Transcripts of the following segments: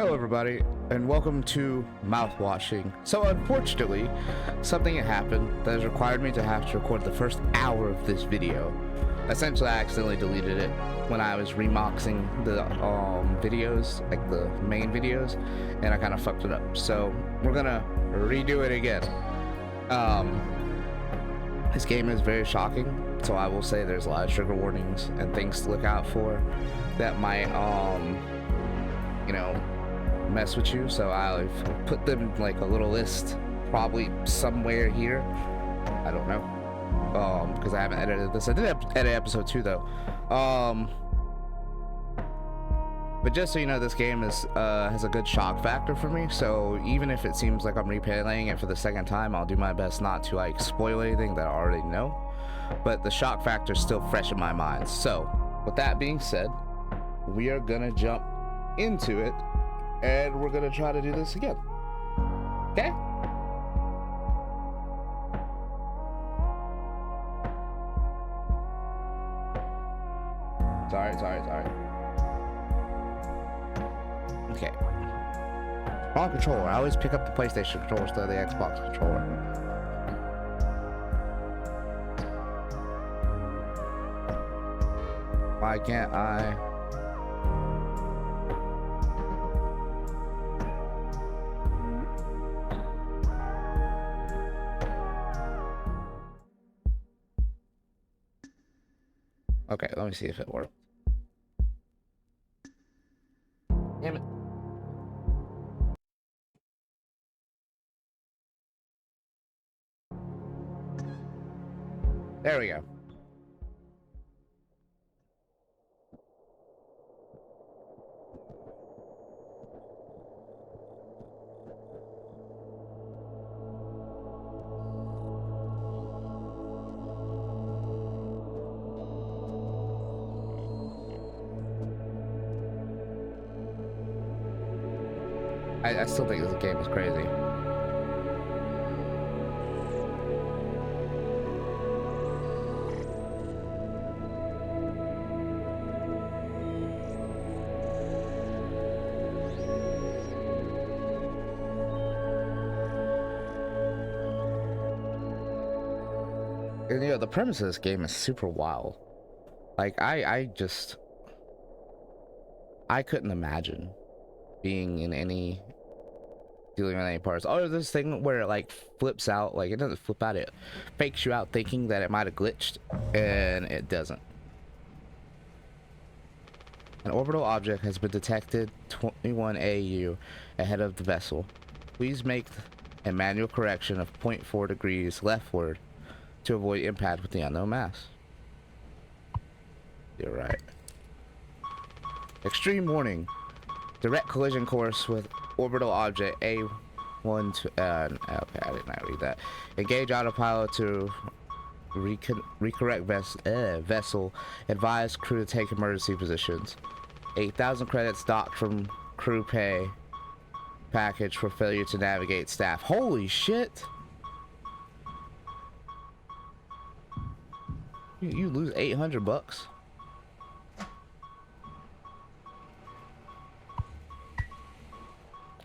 Hello everybody, and welcome to Mouthwashing. So unfortunately, something had happened that has required me to have to record the first hour of this video. Essentially, I accidentally deleted it when I was remoxing the videos, like the main videos, and I kind of fucked it up. So we're gonna redo it again. This game is very shocking, so I will say there's a lot of trigger warnings and things to look out for that might, you know, mess with you. So I've put them like a little list, probably somewhere here. I don't know, because I haven't edited this. I did edit episode 2 though. But just so you know, this game is has a good shock factor for me. So even if it seems like I'm replaying it for the second time, I'll do my best not to like spoil anything that I already know. But the shock factor is still fresh in my mind. So with that being said, we are gonna jump into it, and we're gonna try to do this again. Okay? Sorry. Okay. Wrong controller. I always pick up the PlayStation controller instead of the Xbox controller. Why can't I? Okay, let me see if it worked. Damn it. There we go. I still think this game is crazy. And, you know, the premise of this game is super wild. Like, I couldn't imagine being in any, dealing with any parts. Oh, there's this thing where it like flips out. Like, it doesn't flip out, it fakes you out thinking that it might have glitched, and it doesn't. An orbital object has been detected 21 AU ahead of the vessel. Please make a manual correction of 0.4 degrees leftward to avoid impact with the unknown mass. You're right. Extreme warning. Direct collision course with orbital object A1 to okay, I did not read that. Engage autopilot to recorrect vessel. Advise crew to take emergency positions. 8,000 credits docked from crew pay package for failure to navigate staff. Holy shit! You lose 800 bucks.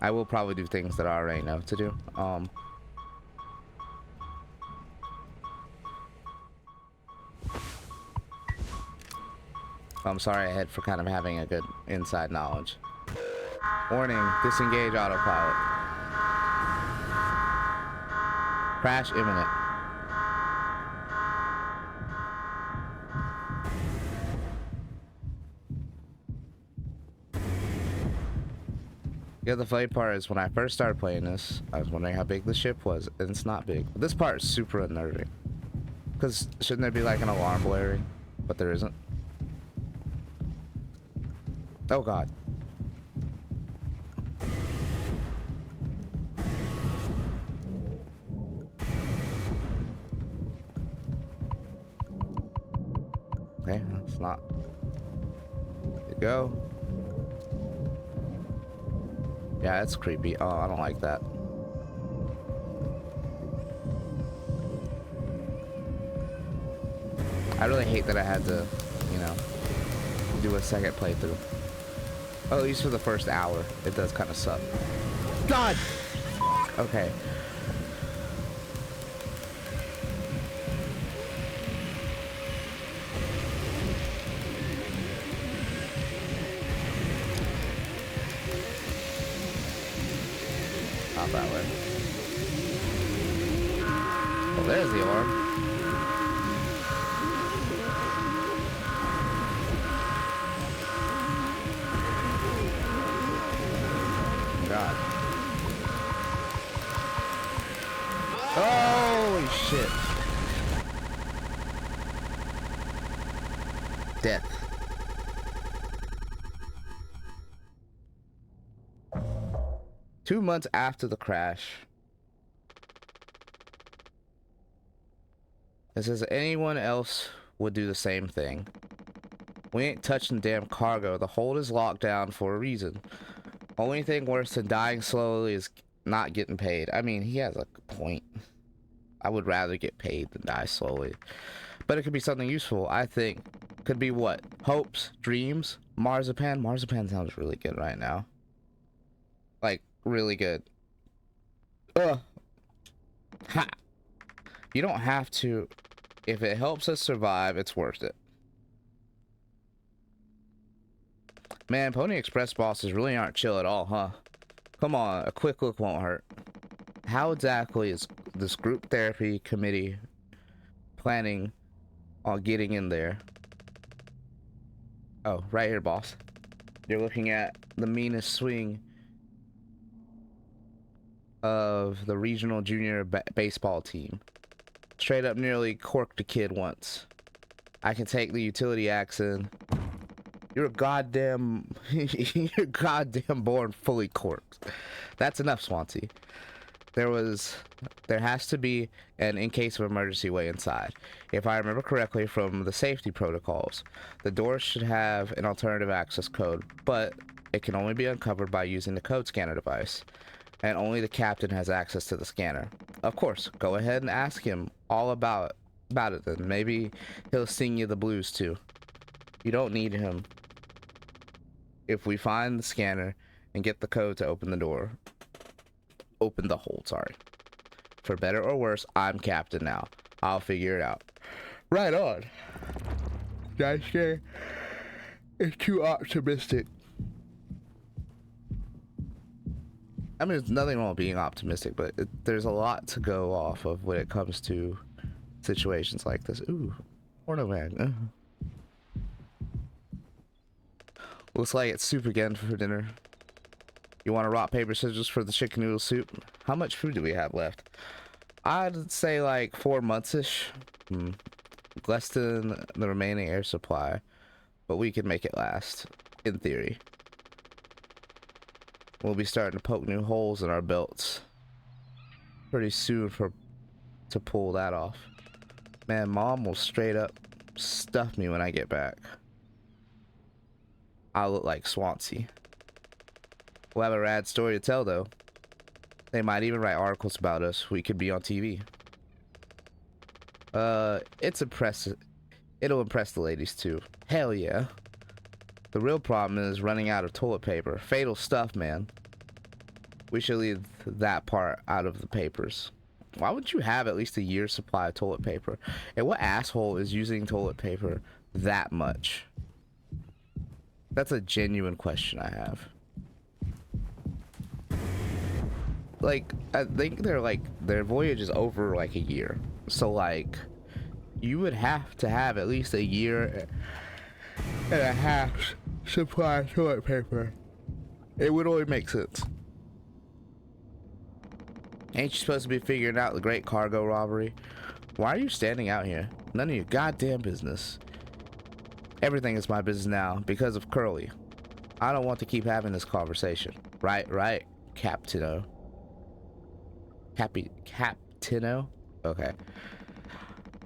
I will probably do things that I already know to do. I'm sorry ahead for kind of having a good inside knowledge. Warning, disengage autopilot. Crash imminent. Yeah, the funny part is when I first started playing this, I was wondering how big the ship was, and it's not big. But this part is super unnerving. Because shouldn't there be like an alarm blaring? But there isn't. Oh god. Okay, it's not. There you go. Yeah, it's creepy. Oh, I don't like that. I really hate that I had to, you know, do a second playthrough. Oh, at least for the first hour. It does kind of suck. God! Okay. Not that way. Well, there's the alarm. God. Holy shit. Death. Two months after the crash. It says anyone else would do the same thing. We ain't touching damn cargo. The hold is locked down for a reason. Only thing worse than dying slowly is not getting paid. I mean, he has a point. I would rather get paid than die slowly. But it could be something useful, I think. Could be what? Hopes? Dreams? Marzipan? Marzipan sounds really good right now. Like, really good. Ugh. Ha! You don't have to. If it helps us survive, it's worth it. Man, Pony Express bosses really aren't chill at all, huh? Come on, a quick look won't hurt. How exactly is this group therapy committee planning on getting in there? Oh, right here, boss. You're looking at the meanest swing of the regional junior baseball team. Straight up nearly corked a kid once. I can take the utility axe in. You're goddamn born fully corked. That's enough, Swansea. There has to be an in case of emergency way inside. If I remember correctly from the safety protocols, the door should have an alternative access code, but it can only be uncovered by using the code scanner device. And only the captain has access to the scanner. Of course, go ahead and ask him all about it then. Maybe he'll sing you the blues too. You don't need him. If we find the scanner and get the code to open the door. Open the hold, sorry. For better or worse, I'm captain now. I'll figure it out. Right on. Daisuke is too optimistic. I mean, there's nothing wrong with being optimistic, but there's a lot to go off of when it comes to situations like this. Ooh, porno man. Looks like it's soup again for dinner. You want to rock, paper, scissors for the chicken noodle soup? How much food do we have left? I'd say like 4 months-ish. Less than the remaining air supply, but we can make it last, in theory. We'll be starting to poke new holes in our belts pretty soon to pull that off. Man, Mom will straight up stuff me when I get back. I'll look like Swansea. We'll have a rad story to tell, though. They might even write articles about us. We could be on TV. It's impressive. It'll impress the ladies, too. Hell yeah. The real problem is running out of toilet paper. Fatal stuff, man. We should leave that part out of the papers. Why would you have at least a year's supply of toilet paper? And what asshole is using toilet paper that much? That's a genuine question I have. Like, I think their voyage is over like a year. So like, you would have to have at least a year and a half supply of toilet paper. It would only make sense. Ain't you supposed to be figuring out the great cargo robbery? Why are you standing out here? None of your goddamn business. Everything is my business now because of Curly. I don't want to keep having this conversation. Right, Captino. Captino? Okay.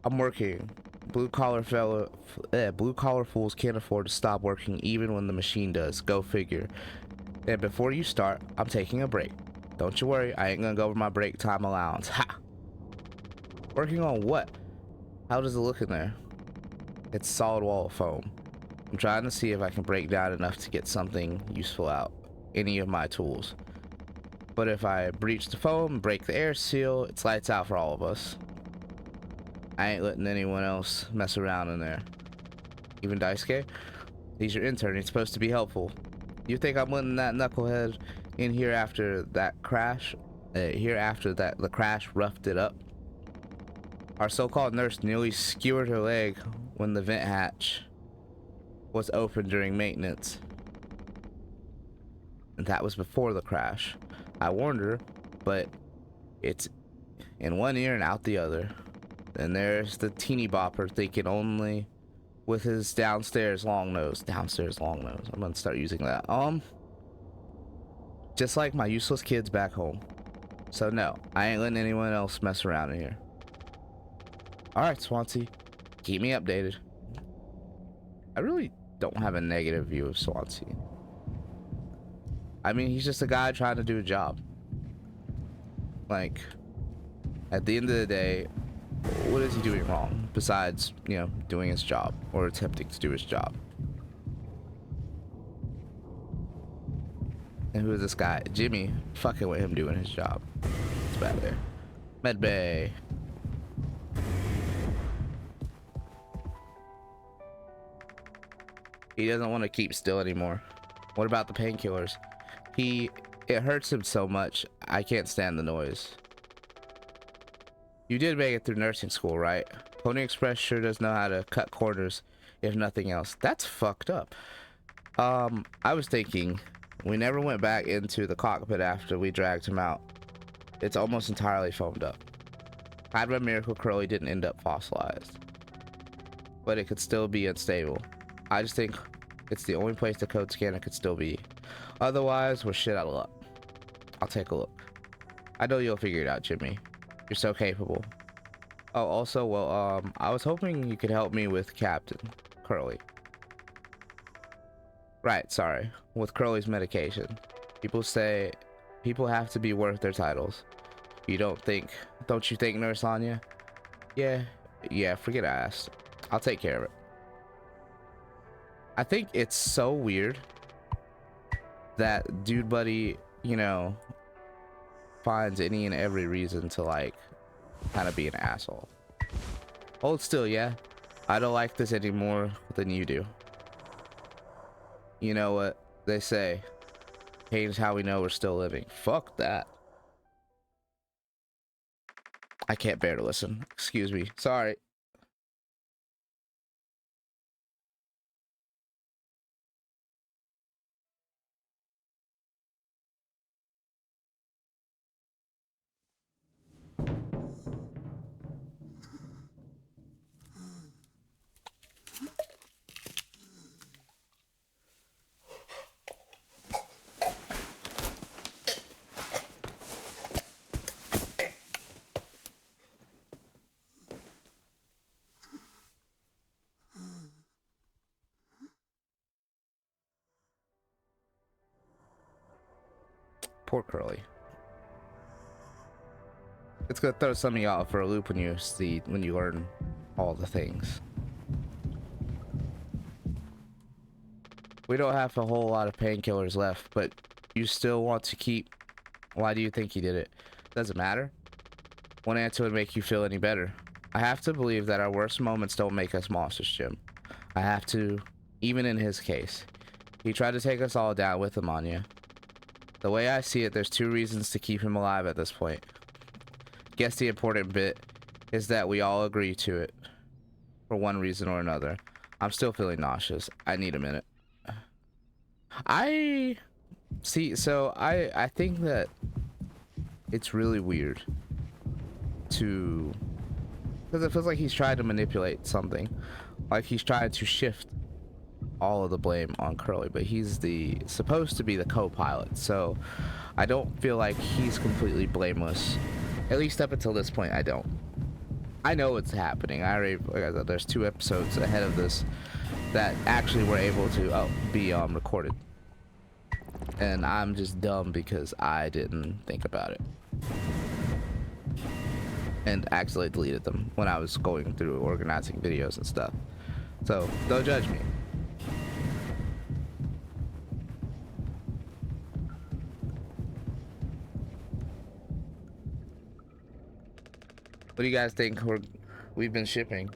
I'm working. Blue collar fools can't afford to stop working even when the machine does. Go figure. And before you start, I'm taking a break. Don't you worry, I ain't gonna go over my break time allowance. Ha! Working on what? How does it look in there? It's solid wall of foam. I'm trying to see if I can break down enough to get something useful out. Any of my tools. But if I breach the foam, break the air seal, it's lights out for all of us. I ain't letting anyone else mess around in there. Even Daisuke? He's your intern. He's supposed to be helpful. You think I'm letting that knucklehead in here after that crash? The crash roughed it up? Our so-called nurse nearly skewered her leg when the vent hatch was open during maintenance. And that was before the crash. I warned her, but it's in one ear and out the other. Then there's the teeny bopper thinking only with his downstairs long nose. Downstairs long nose. I'm gonna start using that. Just like my useless kids back home. So no, I ain't letting anyone else mess around in here. Alright, Swansea. Keep me updated. I really don't have a negative view of Swansea. I mean, he's just a guy trying to do a job. Like, at the end of the day, what is he doing wrong besides, you know, doing his job or attempting to do his job? And who is this guy? Jimmy. Fucking with him doing his job. It's bad there. Medbay. He doesn't want to keep still anymore. What about the painkillers? It hurts him so much, I can't stand the noise. You did make it through nursing school, right? Pony Express sure does know how to cut corners, if nothing else. That's fucked up. I was thinking, we never went back into the cockpit after we dragged him out. It's almost entirely foamed up. Had by miracle, Curly didn't end up fossilized. But it could still be unstable. I just think it's the only place the code scanner could still be. Otherwise, we're shit out of luck. I'll take a look. I know you'll figure it out, Jimmy. You're so capable. Oh, also, well, I was hoping you could help me with Captain Curly. Right, sorry. With Curly's medication. People say people have to be worth their titles. Don't you think, Nurse Anya? Yeah, forget I asked. I'll take care of it. I think it's so weird that Dude Buddy, you know, finds any and every reason to, like, kind of be an asshole. Hold still, yeah? I don't like this any more than you do. You know what they say, pain is how we know we're still living. Fuck that. I can't bear to listen. Excuse me. Sorry. Poor Curly. It's gonna throw some of y'all for a loop when you learn all the things. We don't have a whole lot of painkillers left, but you still want to keep. Why do you think he did it? Doesn't matter. One answer would make you feel any better. I have to believe that our worst moments don't make us monsters, Jim. I have to, even in his case. He tried to take us all down with him, Anya. The way I see it, there's two reasons to keep him alive at this point. Guess the important bit is that we all agree to it. For one reason or another. I'm still feeling nauseous. I need a minute. I think that it's really weird to, because it feels like he's trying to manipulate something, like he's trying to shift all of the blame on Curly, but he's supposed to be the co-pilot, so I don't feel like he's completely blameless, at least up until this point. I know it's happening. There's 2 episodes ahead of this that actually were able to be recorded, and I'm just dumb because I didn't think about it and accidentally deleted them when I was going through organizing videos and stuff. So don't judge me. What do you guys think we've been shipping?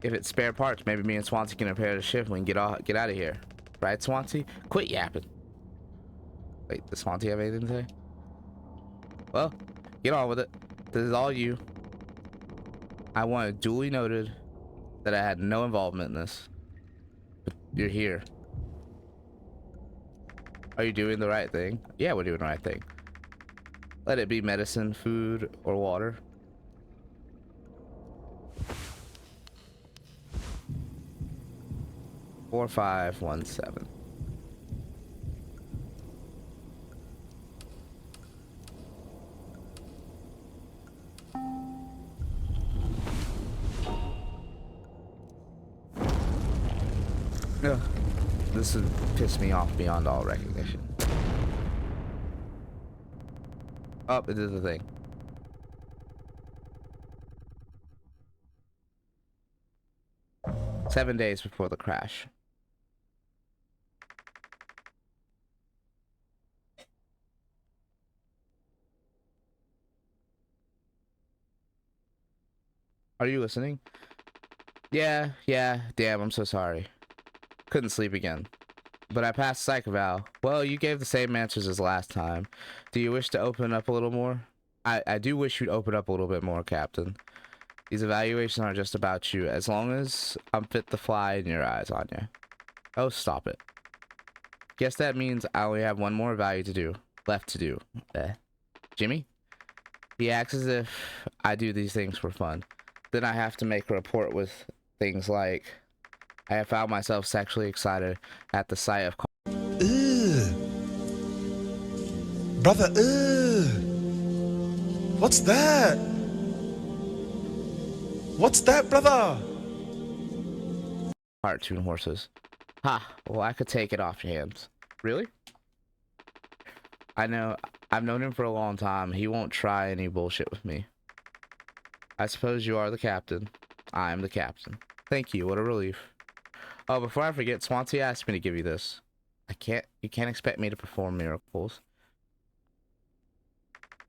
If it's spare parts, maybe me and Swansea can repair the ship and get out of here. Right, Swansea? Quit yapping. Wait, does Swansea have anything to say? Well, get on with it. This is all you. I want it duly noted that I had no involvement in this. But you're here. Are you doing the right thing? Yeah, we're doing the right thing. Let it be medicine, food, or water. Four, 5, 1, 7. Ugh. This would piss me off beyond all recognition. Oh, it did the thing. Seven days before the crash. Are you listening? Yeah, damn, I'm so sorry. Couldn't sleep again. But I passed psych eval. Well, you gave the same answers as last time. Do you wish to open up a little more? I do wish you'd open up a little bit more, Captain. These evaluations aren't just about you, as long as I'm fit to fly and your eyes on you. Oh, stop it. Guess that means I only have one more left to do. Jimmy? He acts as if I do these things for fun. Then I have to make a report with things like, I have found myself sexually excited at the sight of... Ugh. Brother, ugh. What's that? What's that, brother? Cartoon horses. Ha, well, I could take it off your hands. Really? I know, I've known him for a long time. He won't try any bullshit with me. I suppose you are the captain. I'm the captain. Thank you, what a relief. Oh, before I forget, Swansea asked me to give you this. You can't expect me to perform miracles.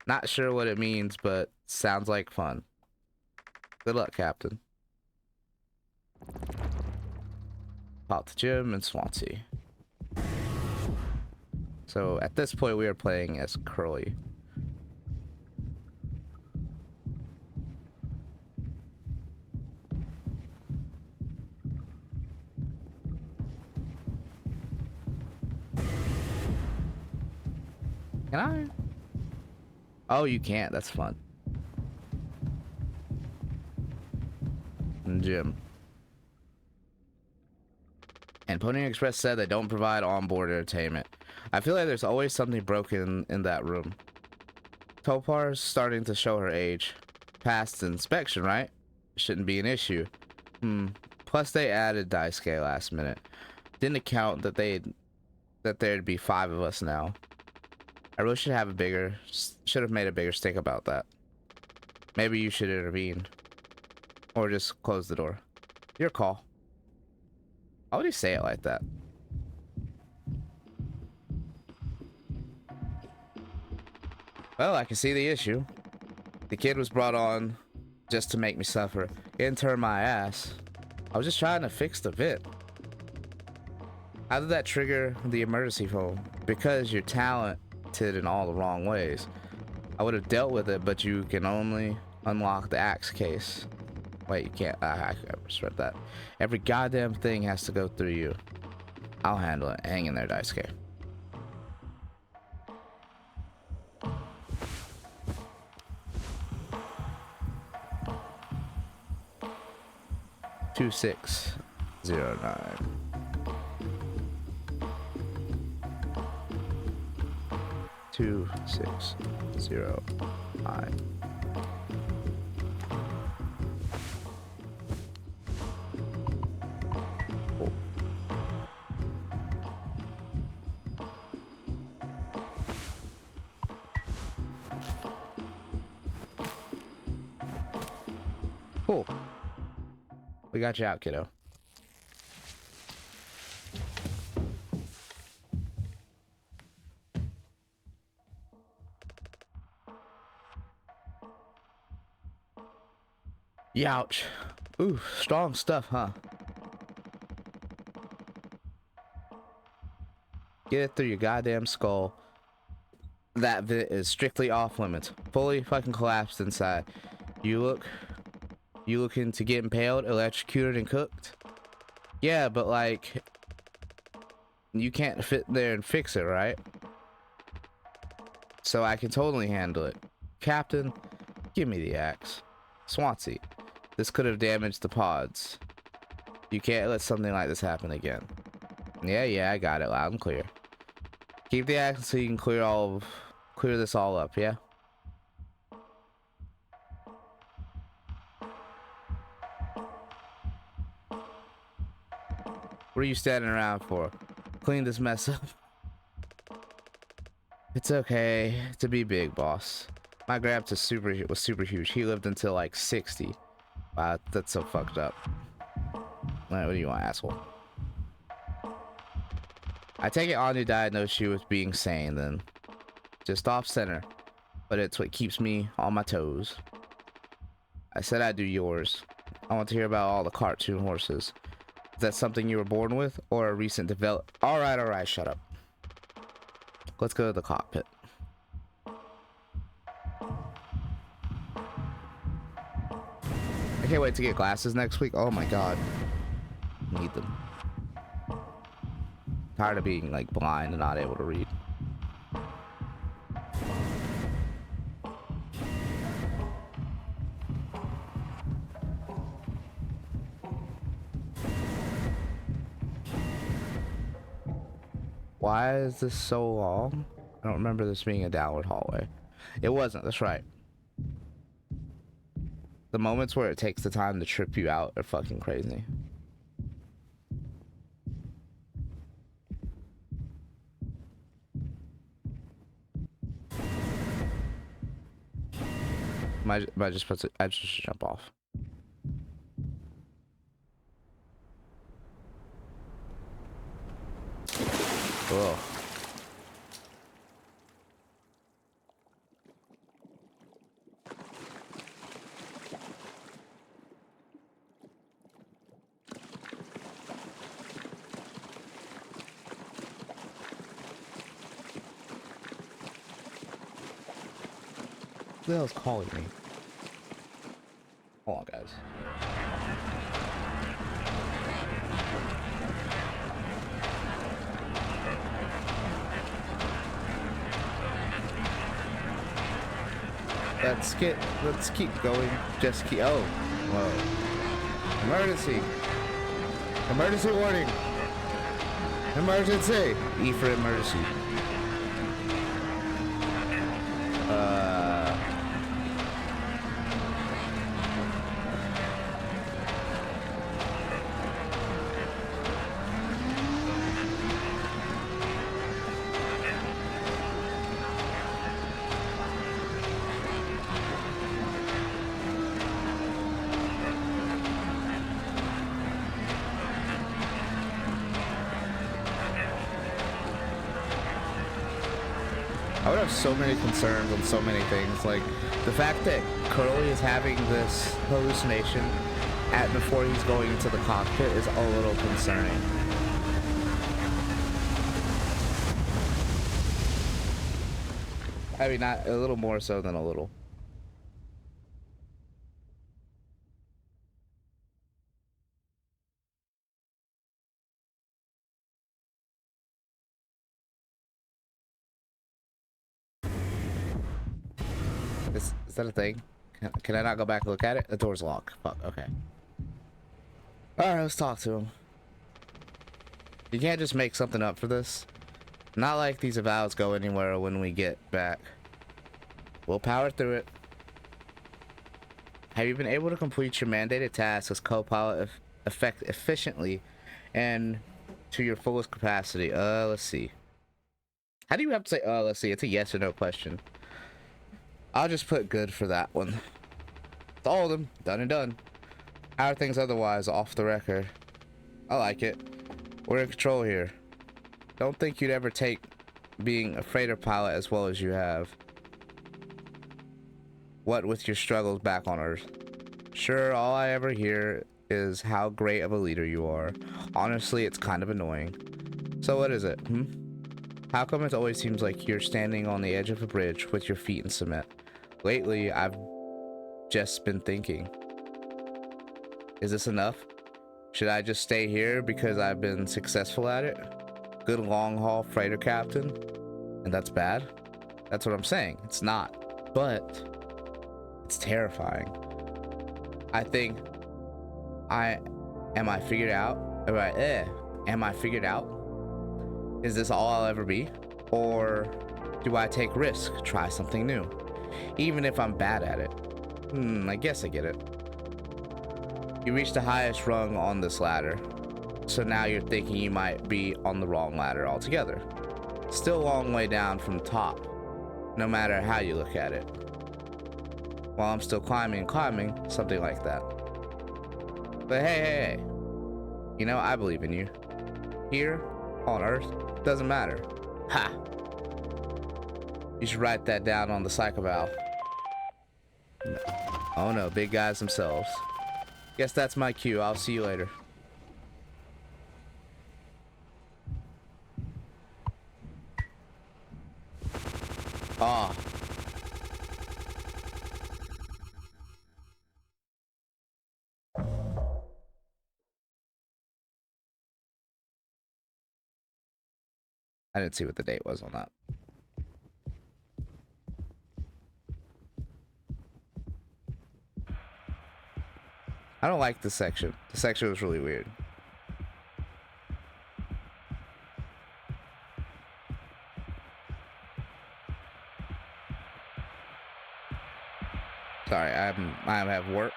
Not sure what it means, but sounds like fun. Good luck, Captain. Out to Jim and Swansea. So at this point, we are playing as Curly. Can I? Oh, you can't. That's fun. And Jim. And Pony Express said they don't provide onboard entertainment. I feel like there's always something broken in that room. Topar's starting to show her age. Passed inspection, right? Shouldn't be an issue. Plus they added Daisuke last minute. Didn't account that there'd be 5 of us now. I really should have made a bigger stink about that. Maybe you should intervene. Or just close the door. Your call. Why would he say it like that? Well, I can see the issue. The kid was brought on just to make me suffer. He didn't turn my ass. I was just trying to fix the vent. How did that trigger the emergency phone? Because you're talented in all the wrong ways. I would have dealt with it, but you can only unlock the axe case. Wait, you can't. I just read that. Every goddamn thing has to go through you. I'll handle it. Hang in there, Daisuke. Two 609. Two 609. Cool. We got you out, kiddo. Youch. Ooh, strong stuff, huh? Get it through your goddamn skull. That vent is strictly off limits. Fully fucking collapsed inside. You looking to get impaled, electrocuted, and cooked? Yeah, but like, you can't fit there and fix it, right? So I can totally handle it. Captain, give me the axe. Swansea, this could have damaged the pods. You can't let something like this happen again. Yeah, I got it loud and clear. Keep the axe so you can clear this all up, yeah? What are you standing around for? Clean this mess up. It's okay to be big, boss. My grandpa was super huge. He lived until like 60. Wow, that's so fucked up. What do you want, asshole? I take it Anya diagnosed you with being sane then. Just off center. But it's what keeps me on my toes. I said I'd do yours. I want to hear about all the cartoon horses. Is that something you were born with or a recent develop? Alright, shut up. Let's go to the cockpit. I can't wait to get glasses next week. Oh my god. Need them. Tired of being like blind and not able to read. Why is this so long? I don't remember this being a downward hallway. It wasn't, that's right. The moments where it takes the time to trip you out are fucking crazy. I just jump off. Whoa. Who the hell's calling me? Hold on, guys. Let's keep going. Just keep. Oh, whoa. Emergency. Emergency warning. Emergency. E for emergency. I would have so many concerns on so many things. Like the fact that Curly is having this hallucination before he's going into the cockpit is a little concerning. I mean, not a little more so than a little. Is that a thing? Can I not go back and look at it? The door's locked. Fuck, okay. Alright, let's talk to him. You can't just make something up for this. Not like these avowals go anywhere when we get back. We'll power through it. Have you been able to complete your mandated tasks as co-pilot efficiently and to your fullest capacity? Let's see. How do you have to say, let's see? It's a yes or no question. I'll just put good for that one. It's all of them. Done and done. How are things otherwise off the record? I like it. We're in control here. Don't think you'd ever take being a freighter pilot as well as you have. What with your struggles back on Earth? Sure, all I ever hear is how great of a leader you are. Honestly, it's kind of annoying. So what is it, How come it always seems like you're standing on the edge of a bridge with your feet in cement? Lately, I've just been thinking, is this enough? Should I just stay here because I've been successful at it? Good long haul freighter captain? And that's bad? That's what I'm saying. It's not. But it's terrifying. I think am I figured out? Am I figured out? Is this all I'll ever be? Or do I take risk, try something new? Even if I'm bad at it. I guess I get it. You reached the highest rung on this ladder. So now you're thinking you might be on the wrong ladder altogether. Still a long way down from the top, no matter how you look at it. While I'm still climbing, something like that. But hey, you know, I believe in you. Here, on Earth, doesn't matter. Ha! You should write that down on the psycho valve. No. Oh no, big guys themselves. Guess that's my cue. I'll see you later. Ah. I didn't see what the date was on that. I don't like this section. The section was really weird. Sorry, I have work.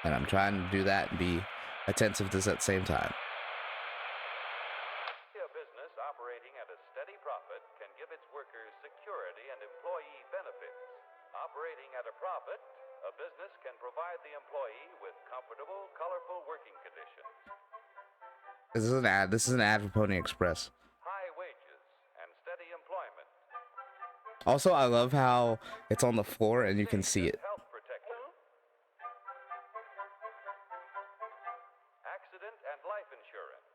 And I'm trying to do that and be attentive to this at the same time. A business operating at a steady profit can give its workers security and employee benefits. Operating at a profit, a business can provide the employee with comfortable, colorful working conditions. This is an ad. This is an ad for Pony Express. High wages and steady employment. Also, I love how it's on the floor and you can see it. Health protection. Accident and life insurance.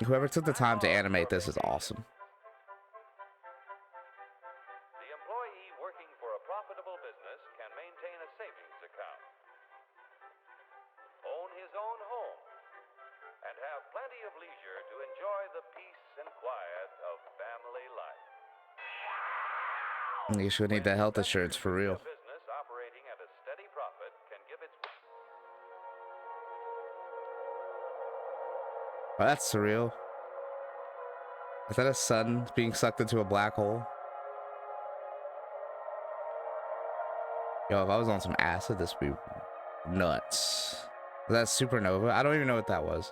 Whoever took the time to animate this is awesome. The employee working for a profitable business can maintain a savings account, own his own home, and have plenty of leisure to enjoy the peace and quiet of family life. You should need that health insurance for real. A business operating at a steady profit can give its... Oh, that's surreal. Is that a sun being sucked into a black hole? Yo, if I was on some acid, this would be nuts. Is that supernova? I don't even know what that was.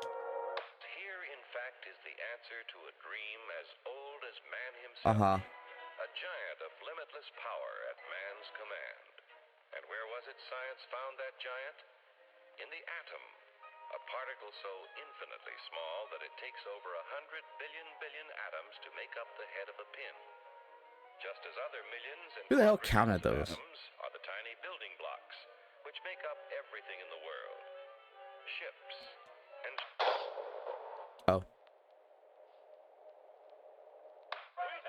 Here, in fact, is the answer to a dream as old as man himself. A giant of limitless power at man's command. And where was it science found that giant? In the atom. A particle so infinitely small that it takes over 100 billion atoms to make up the head of a pin. Just as other millions and who the hell counted those? Atoms are the tiny building blocks which make up everything in the world. Ships and... Oh. Hurry,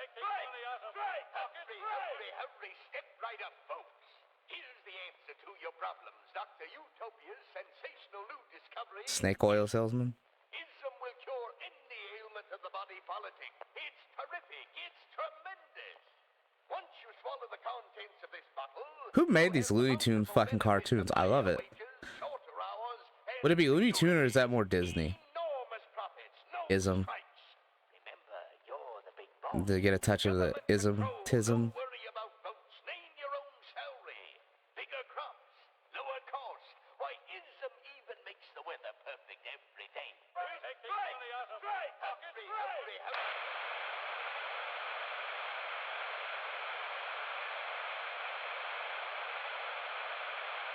step right up, folks. Here's the answer to your problems. Dr. Utopia's sensational new discovery. Snake oil salesman? Ism will cure any ailment of the body politic. It's terrific. It's tremendous. Once you swallow the contents of this bottle... Who made these Looney Tunes fucking cartoons? I love it. Would it be Looney Tune or is that more Disney? Ism. To get a touch of the tism.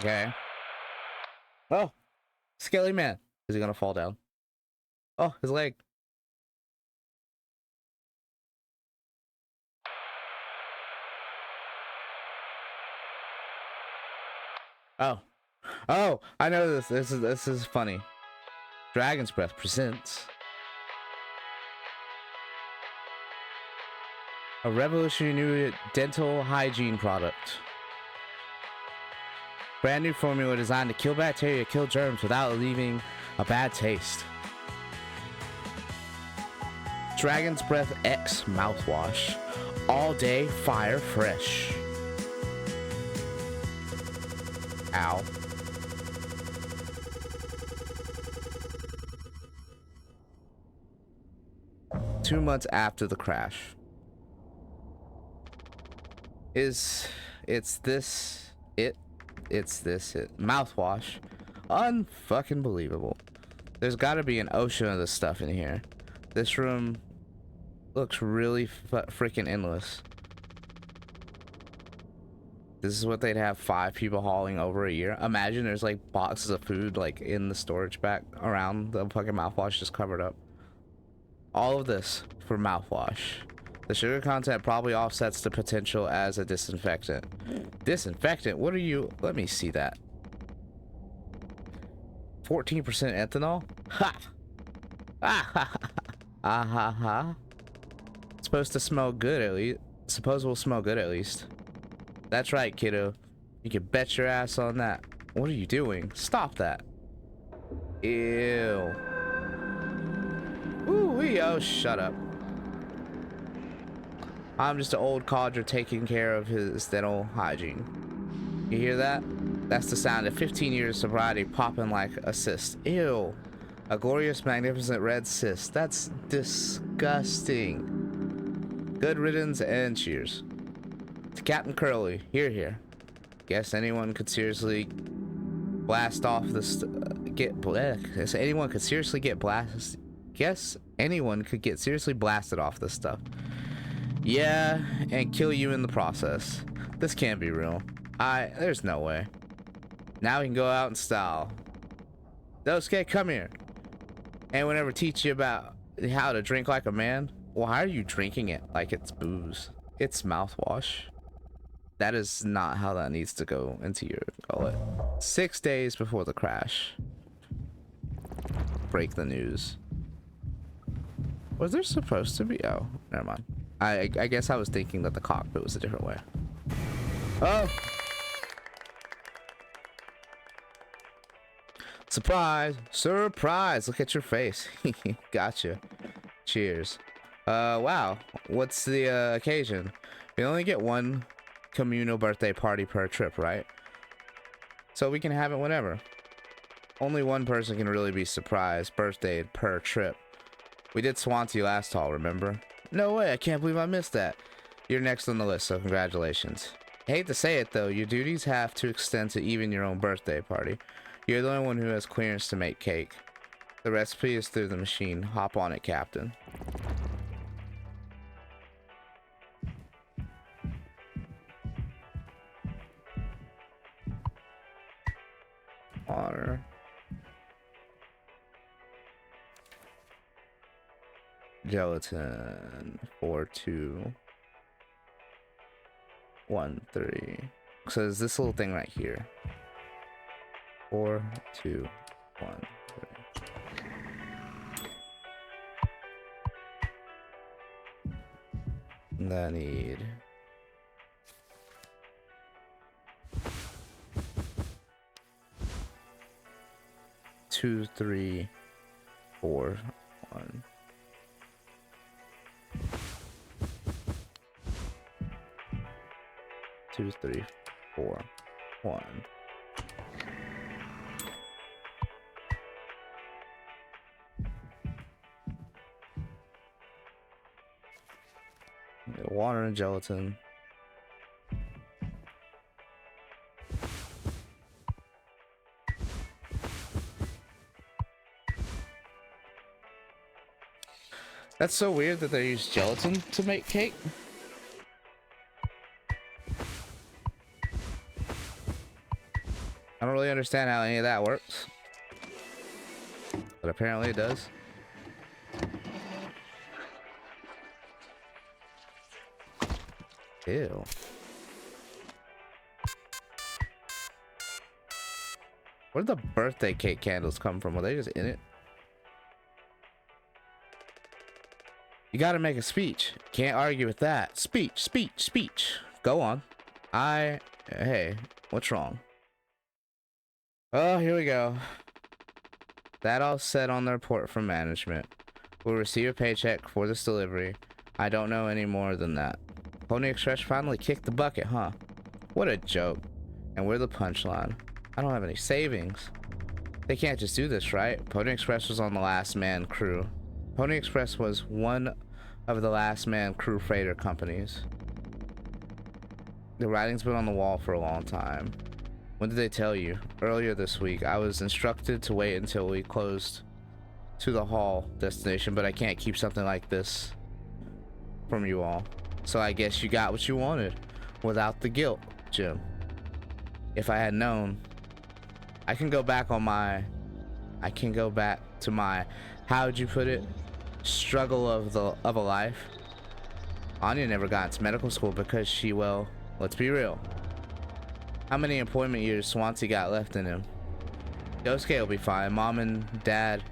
Okay. Oh, Skelly Man. Is he gonna fall down? Oh, his leg. Oh. Oh, I know this. This is funny. Dragon's Breath presents a revolutionary new dental hygiene product. Brand new formula designed to kill bacteria, kill germs without leaving a bad taste. Dragon's Breath X mouthwash. All day fire fresh. Ow. Two months after the crash. It's this it mouthwash. Unfucking believable. There's got to be an ocean of this stuff in here. This room looks really freaking endless. This is what they'd have 5 people hauling over a year. Imagine there's like boxes of food like in the storage back around the fucking mouthwash just covered up. All of this for mouthwash. The sugar content probably offsets the potential as a disinfectant. Disinfectant? What are you? Let me see that. 14% ethanol? Ha! Ah ha ha! Ah ha ha! It's supposed to smell good at least. Suppose we'll smell good at least. That's right, kiddo. You can bet your ass on that. What are you doing? Stop that. Ew. Ooh-wee. Oh, shut up. I'm just an old codger taking care of his dental hygiene. You hear that? That's the sound of 15 years of sobriety popping like a cyst. Ew. A glorious, magnificent red cyst. That's disgusting. Good riddance and cheers. To Captain Curly, here. Guess anyone could seriously blast off this. Guess anyone could seriously get blasted. Guess anyone could get seriously blasted off this stuff. Yeah, and kill you in the process. This can't be real. There's no way. Now we can go out in style. BlueSky, come here. Anyone ever teach you about how to drink like a man? Why are you drinking it like it's booze? It's mouthwash. That is not how that needs to go into your gullet. 6 days before the crash. Break the news. Was there supposed to be? Oh, never mind. I guess I was thinking that the cockpit was a different way. Oh! Surprise! Surprise! Look at your face. Gotcha. Cheers. Wow. What's the occasion? We only get one communal birthday party per trip, right? So we can have it whenever. Only one person can really be surprised birthday per trip. We did Swansea last haul, remember? No way, I can't believe I missed that. You're next on the list, so congratulations. I hate to say it though, your duties have to extend to even your own birthday party. You're the only one who has clearance to make cake. The recipe is through the machine. Hop on it, Captain. Water. Gelatin. 4213. So there's this little thing right here. 4213. And I need two, 3, 4, 1. Two, 3, 4, 1. Water and gelatin. That's so weird that they use gelatin to make cake. I don't really understand how any of that works, but apparently it does. Ew. Where'd the birthday cake candles come from? Were they just in it? You gotta make a speech. Can't argue with that. Speech, speech, speech. Go on. Hey, what's wrong? Oh, here we go. That all said on the report from management. We'll receive a paycheck for this delivery. I don't know any more than that. Pony Express finally kicked the bucket, huh? What a joke. And we're the punchline. I don't have any savings. They can't just do this, right? Pony Express was on the last man crew. Pony Express was one of the last man crew freighter companies. The writing's been on the wall for a long time. When did they tell you? Earlier this week. I was instructed to wait until we closed to the hall destination, but I can't keep something like this from you all. So I guess you got what you wanted without the guilt, Jim. If I had known, I can go back to my, how'd you put it? Struggle of a life. Anya never got into medical school because she, well, let's be real. How many employment years Swansea got left in him? Yosuke will be fine. Mom and Dad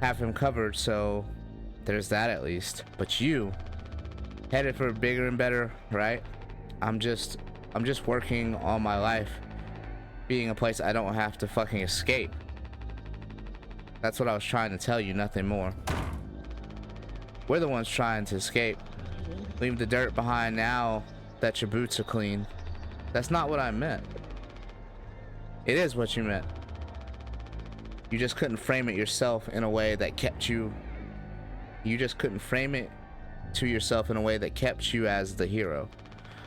have him covered, so there's that at least. But you, headed for bigger and better, right? I'm just working on my life being a place I don't have to fucking escape. That's what I was trying to tell you, nothing more. We're the ones trying to escape. Leave the dirt behind now that your boots are clean. That's not what I meant. It is what you meant. You just couldn't frame it yourself in a way that kept you. You just couldn't frame it to yourself in a way that kept you as the hero.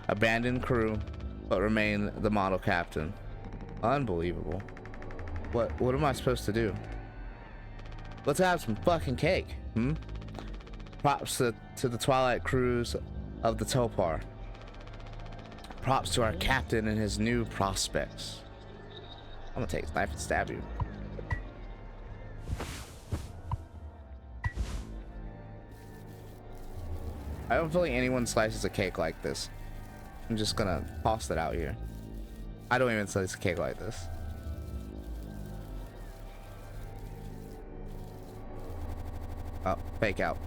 Abandoned crew, but remain the model captain. Unbelievable. What am I supposed to do? Let's have some fucking cake, Props to the Twilight crews of the Topar. Props to our captain and his new prospects. I'm gonna take his knife and stab you. I don't feel like anyone slices a cake like this. I'm just gonna toss it out here. I don't even slice a cake like this. Oh, fake out.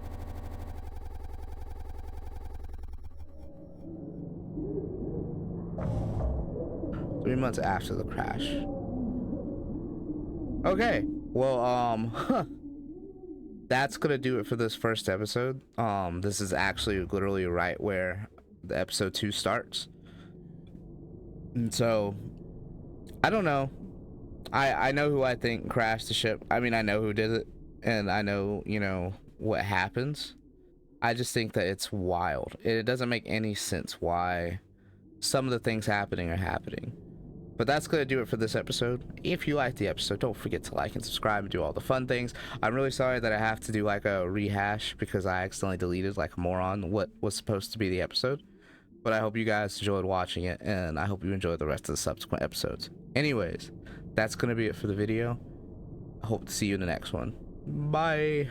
Three months after the crash. Okay, well, that's gonna do it for this first episode. This is actually literally right where the episode 2 starts. And so, I don't know. I know who I think crashed the ship. I mean, I know who did it, and I know, you know, what happens. I just think that it's wild. It doesn't make any sense why some of the things happening are happening. But that's going to do it for this episode. If you liked the episode, don't forget to like and subscribe and do all the fun things. I'm really sorry that I have to do like a rehash because I accidentally deleted like a moron what was supposed to be the episode. But I hope you guys enjoyed watching it, and I hope you enjoyed the rest of the subsequent episodes. Anyways, that's going to be it for the video. I hope to see you in the next one. Bye.